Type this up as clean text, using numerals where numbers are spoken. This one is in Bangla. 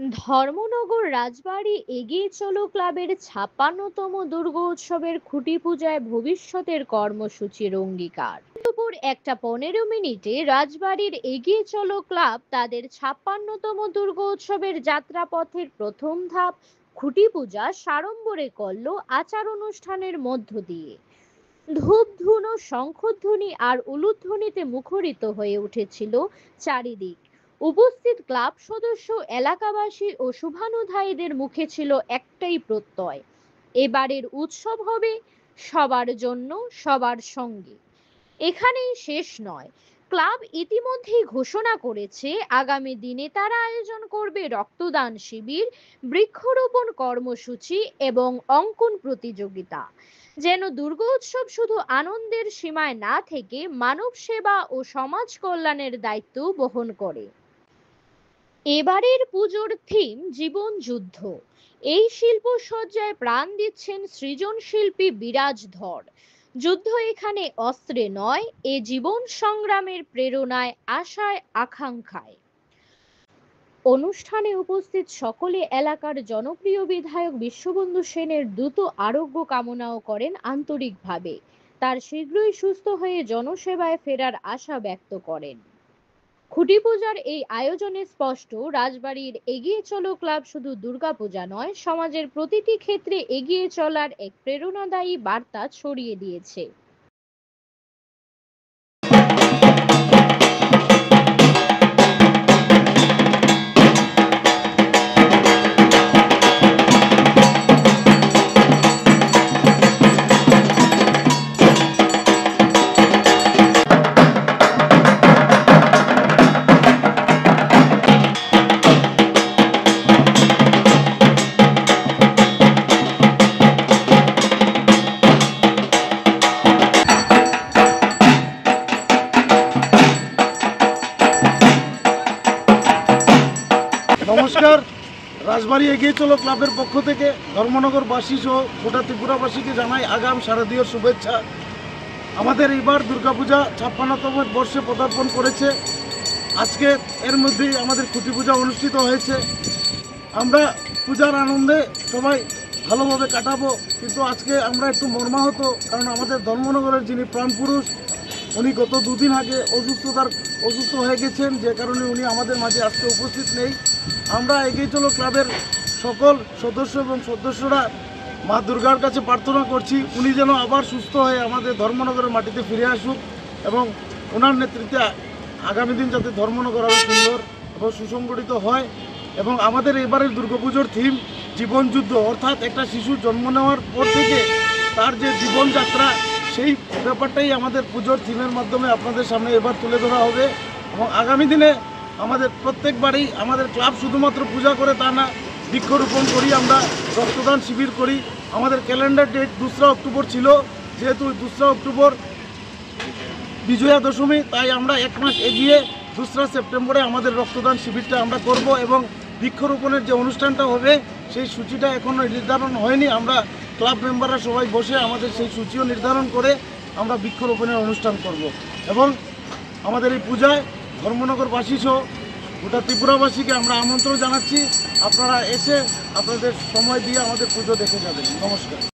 ধর্মনগর রাজবাড়ী এগিয়ে চলো ক্লাবের ৫৬তম দুর্গোৎসবের খুঁটি পূজায় ভবিষ্যতের কর্মসূচির অঙ্গীকার। দুপুর ১টা ১৫ মিনিটে রাজবাড়ির এগিয়ে চলো ক্লাব তাদের ৫৬তম দুর্গোৎসবের যাত্রাপথের প্রথম ধাপ খুঁটি পূজা সাড়ম্বরে করল আচার অনুষ্ঠানের মধ্য দিয়ে। ধূপ ধুনো, শঙ্খধ্বনি আর উলুধ্বনিতে মুখরিত হয়ে উঠেছিল চারিদিক। উপস্থিত ক্লাব সদস্য, এলাকাবাসী ও শুভানুধ্যায়ীদের মুখে ছিল একটাই প্রত্যয়, এবারের উৎসব হবে সবার জন্য, সবার সঙ্গে। এখানেই শেষ নয়, ক্লাব ইতিমধ্যেই ঘোষণা করেছে আগামী দিনে তারা আয়োজন করবে রক্তদান শিবির, বৃক্ষরোপণ কর্মসূচি এবং অঙ্কন প্রতিযোগিতা, যেন দুর্গোৎসব শুধু আনন্দের সীমায় না থেকে মানব সেবা ও সমাজ কল্যাণের দায়িত্ব বহন করে। এবারের পুজোর থিম জীবন যুদ্ধ। এই শিল্পসজ্জায় প্রাণ দিচ্ছেন সৃজন শিল্পী বিরাজ ধর। যুদ্ধ এখানে অস্ত্রে নয়, এ জীবন সংগ্রামের প্রেরণায়, আশায়, আকাঙ্ক্ষায়। অনুষ্ঠানে উপস্থিত সকলে এলাকার জনপ্রিয় বিধায়ক বিশ্ববন্ধু সেনের দ্রুত আরোগ্য কামনাও করেন আন্তরিকভাবে। তার শীঘ্রই সুস্থ হয়ে জনসেবায় ফেরার আশা ব্যক্ত করেন। খুঁটি পূজার এই আয়োজনে স্পষ্ট, রাজবাড়ির এগিয়ে চলো ক্লাব শুধু দুর্গাপূজা নয়, সমাজের প্রতিটি ক্ষেত্রে এগিয়ে চলার এক প্রেরণাদায়ী বার্তা ছড়িয়ে দিয়েছে। নমস্কার। রাজবাড়ী এগিয়ে চলো ক্লাবের পক্ষ থেকে ধর্মনগরবাসী সহ গোটা ত্রিপুরাবাসীকে জানাই আগাম শারদীয় শুভেচ্ছা। আমাদের এইবার দুর্গাপূজা ৫৬তম বর্ষে পদার্পণ করেছে। আজকে এর মধ্যেই আমাদের খুঁটি পূজা অনুষ্ঠিত হয়েছে। আমরা পূজার আনন্দে সবাই ভালোভাবে কাটাবো, কিন্তু আজকে আমরা একটু মর্মাহত, কারণ আমাদের ধর্মনগরের যিনি প্রাণপুরুষ, উনি গত দুদিন আগে অসুস্থ হয়ে গেছেন, যে কারণে উনি আমাদের মাঝে আজকে উপস্থিত নেই। আমরা এগিয়ে চলো ক্লাবের সকল সদস্য এবং সদস্যরা মা দুর্গার কাছে প্রার্থনা করছি, উনি যেন আবার সুস্থ হয়ে আমাদের ধর্মনগরের মাটিতে ফিরে আসুক এবং ওনার নেতৃত্বে আগামী দিন যাতে ধর্মনগর আরও সুন্দর এবং সুসংগঠিত হয়। এবং আমাদের এবারের দুর্গাপুজোর থিম জীবনযুদ্ধ, অর্থাৎ একটা শিশু জন্ম নেওয়ার পর থেকে তার যে জীবনযাত্রা, সেই ব্যাপারটাই আমাদের পুজোর থিমের মাধ্যমে আপনাদের সামনে এবার তুলে ধরা হবে। এবং আগামী দিনে আমাদের প্রত্যেকবারই আমাদের ক্লাব শুধুমাত্র পূজা করে তা না, বৃক্ষরোপণ করি, আমরা রক্তদান শিবির করি। আমাদের ক্যালেন্ডার ডেট ২রা অক্টোবর ছিল, যেহেতু ২রা অক্টোবর বিজয়া দশমী, তাই আমরা ১ মাস এগিয়ে ২রা সেপ্টেম্বরে আমাদের রক্তদান শিবিরটা আমরা করব। এবং বৃক্ষরোপণের যে অনুষ্ঠানটা হবে সেই সূচিটা এখনও নির্ধারণ হয়নি। আমরা ক্লাব মেম্বাররা সবাই বসে আমাদের সেই সূচিও নির্ধারণ করে আমরা বৃক্ষরোপণের অনুষ্ঠান করব। এবং আমাদের এই পূজায় ধর্মনগরবাসী সহ গোটা ত্রিপুরাবাসীকে আমরা আমন্ত্রণ জানাচ্ছি, আপনারা এসে আপনাদের সময় দিয়ে আমাদের পুজো দেখে যাবেন। নমস্কার।